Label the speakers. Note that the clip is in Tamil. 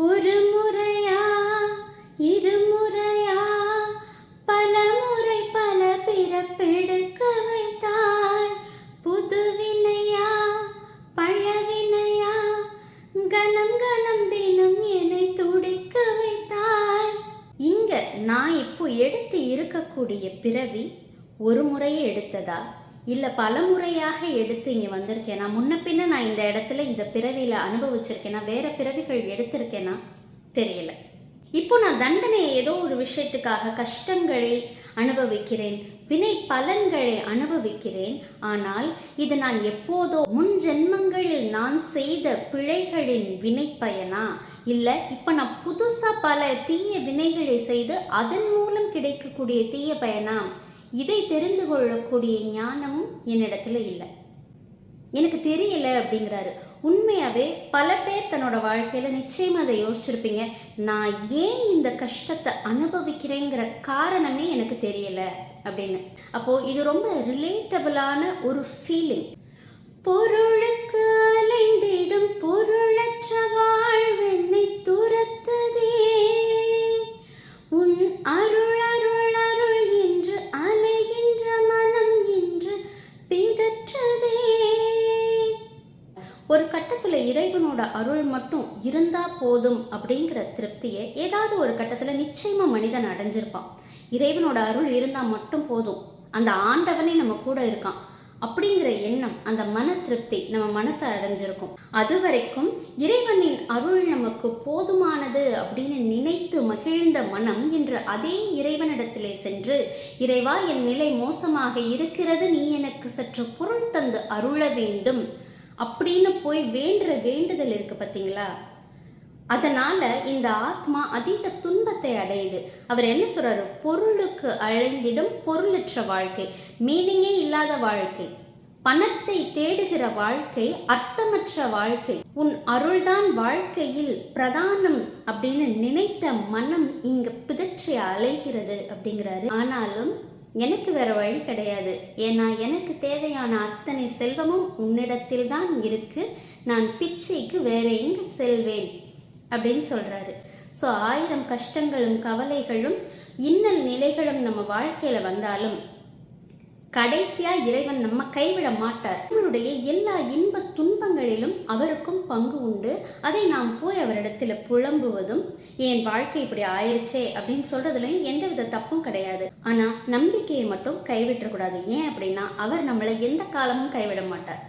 Speaker 1: ஒரு முறையா இருமுறையா பல முறை பல பிறப்பெடுக்க வைத்தாய். புது வினையா பழவினையா கணம் கணம் தினம் என்னை துடிக்க வைத்தாய். இங்க நான் இப்போ எடுத்து இருக்கக்கூடிய பிறவி ஒரு முறையே எடுத்ததா இல்லை பல முறையாக எடுத்து இங்கே வந்திருக்கேனா? முன்ன பின்ன நான் இந்த இடத்துல இந்த பிறவியில் அனுபவிச்சிருக்கேனா? வேற பிறவிகள் எடுத்திருக்கேனா? தெரியல. இப்போ நான் தண்டனையை ஏதோ ஒரு விஷயத்துக்காக கஷ்டங்களை அனுபவிக்கிறேன், வினை பலன்களை அனுபவிக்கிறேன். ஆனால் இது நான் எப்போதோ முன் ஜென்மங்களில் நான் செய்த பிழைகளின் வினை பயனா? இல்லை இப்போ நான் புதுசாக பல தீய வினைகளை செய்து அதன் மூலம் கிடைக்கக்கூடிய தீய பயனா? இதை தெரிந்து கொள்ளக்கூடிய ஞானமும் என்னிடத்துல இல்லை, எனக்கு தெரியல அப்படிங்கிறாரு. உண்மையாவே பல பேர் தன்னோட வாழ்க்கையில நிச்சயமா அதை யோசிச்சிருப்பீங்க. நான் ஏன் இந்த கஷ்டத்தை அனுபவிக்கிறேங்கிற காரணமே எனக்கு தெரியல அப்படின்னு. அப்போ இது ரொம்ப ரிலேட்டபிளான ஒரு ஃபீலிங். பொருளுக்கு அலைந்திடும் பொருளற்ற வாழ்வென்னை துரத்ததே, உன் அருள் அருள் அருள் என்று அலைகின்ற மனம் என்று பிதற்றதே. ஒரு கட்டத்துல இறைவனோட அருள் மட்டும் இருந்தா போதும் அப்படிங்கிற திருப்தியை ஏதாவது ஒரு கட்டத்துல நிச்சயமா மனிதன் அடைஞ்சிருப்பான். இறைவனோட அருள் இருந்தா மட்டும் போதும், அந்த ஆண்டவனே நம்ம கூட இருக்கான் அப்படிங்கிற எண்ணம், அந்த மன திருப்தி நம்ம மனசை அடைஞ்சிருக்கும். அது வரைக்கும் இறைவனின் அருள் நமக்கு போதுமானது அப்படின்னு நினைத்து மகிழ்ந்த மனம் இன்று அதே இறைவனிடத்திலே சென்று, இறைவா என் நிலை மோசமாக இருக்கிறது, நீ எனக்கு சற்று பொருள் தந்து அருள வேண்டும் அப்படின்னு போய் வேண்டுற வேண்டுதல் இருக்கு பார்த்தீங்களா? அதனால இந்த ஆத்மா அதீத துன்பத்தை அடையுது. அவர் என்ன சொல்றாரு? பொருளுக்கு அழைந்திடும் பொருளற்ற வாழ்க்கை, மீனிங்கே இல்லாத வாழ்க்கை, பணத்தை தேடுகிற வாழ்க்கை, அர்த்தமற்ற வாழ்க்கை, உன் அருள்தான் வாழ்க்கையில் பிரதானம் அப்படின்னு நினைத்த மனம் இங்க பிதற்றி அலைகிறது அப்படிங்கிறாரு. ஆனாலும் எனக்கு வேற வழி கிடையாது, ஏன்னா எனக்கு தேவையான அத்தனை செல்வமும் உன்னிடத்தில் தான் இருக்கு, நான் பிச்சைக்கு வேற எங்க செல்வேன் அப்படின்னு சொல்றாரு. ஸோ 1000 கஷ்டங்களும் கவலைகளும் இன்னல் நிலைகளும் நம்ம வாழ்க்கையில வந்தாலும் கடைசியா இறைவன் நம்ம கைவிட மாட்டார். நம்மளுடைய எல்லா இன்ப துன்பங்களிலும் அவருக்கும் பங்கு உண்டு. அதை நாம் போய் அவரிடத்துல புலம்புவதும், என் வாழ்க்கை இப்படி ஆயிடுச்சே அப்படின்னு சொல்றதுலையும் எந்தவித தப்பும் கிடையாது. ஆனா நம்பிக்கையை மட்டும் கைவிட்டக்கூடாது. ஏன் அப்படின்னா அவர் நம்மளை எந்த காலமும் கைவிட மாட்டார்.